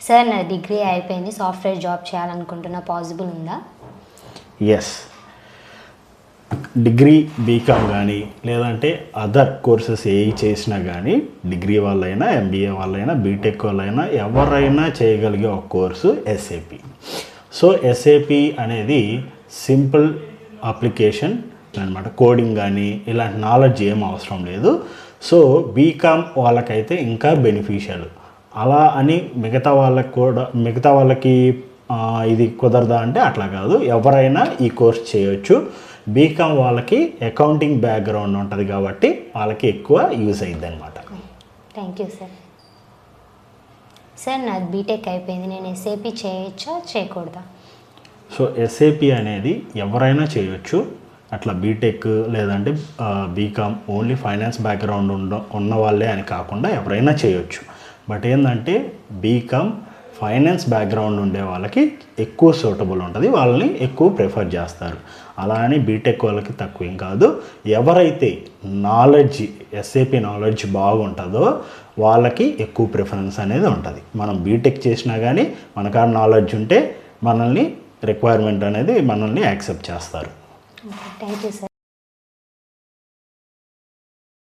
Sir నా degree అయిపోయింది, software job చేయాలనుకుంటున్నా, పాసిబుల్ ఉందా? ఎస్, డిగ్రీ బీకామ్ కానీ లేదంటే అదర్ కోర్సెస్ ఏ చేసినా కానీ డిగ్రీ వాళ్ళైనా ఎంబీఏ వాళ్ళైనా బీటెక్ వాళ్ళైనా ఎవరైనా చేయగలిగే ఒక కోర్సు ఎస్ఏపి. సో ఎస్ఏపి అనేది సింపుల్ అప్లికేషన్ అనమాట. కోడింగ్ కానీ ఇలాంటి నాలెడ్జ్ ఏం అవసరం లేదు. సో బీకామ్ వాళ్ళకైతే ఇంకా బెనిఫిషియల్. అలా అని మిగతా వాళ్ళకి ఇది కుదరదా అంటే అట్లా కాదు, ఎవరైనా ఈ కోర్స్ చేయొచ్చు. బీకామ్ వాళ్ళకి అకౌంటింగ్ బ్యాక్గ్రౌండ్ ఉంటుంది కాబట్టి వాళ్ళకి ఎక్కువ యూజ్ అయ్యిద్ది అనమాట. Thank you sir. సార్ నాది బీటెక్ అయిపోయింది, నేను ఎస్ఏపి చేయొచ్చా చేయకూడదా? సో ఎస్ఏపి అనేది ఎవరైనా చేయొచ్చు. అట్లా బీటెక్ లేదంటే బీకామ్ ఓన్లీ ఫైనాన్స్ బ్యాక్గ్రౌండ్ ఉన్న వాళ్ళే అని కాకుండా ఎవరైనా చేయొచ్చు. బట్ ఏంటంటే బీకామ్ ఫైనాన్స్ బ్యాక్గ్రౌండ్ ఉండే వాళ్ళకి ఎక్కువ సూటబుల్ ఉంటుంది, వాళ్ళని ఎక్కువ ప్రిఫర్ చేస్తారు. అలా అని బీటెక్ వాళ్ళకి తక్కువ ఏం కాదు. ఎవరైతే నాలెడ్జ్ ఎస్ఏపి నాలెడ్జ్ బాగుంటుందో వాళ్ళకి ఎక్కువ ప్రిఫరెన్స్ అనేది ఉంటుంది. మనం బీటెక్ చేసినా కానీ మనకు ఆ నాలెడ్జ్ ఉంటే మనల్ని రిక్వైర్మెంట్ అనేది మనల్ని యాక్సెప్ట్ చేస్తారు. Thank you sir.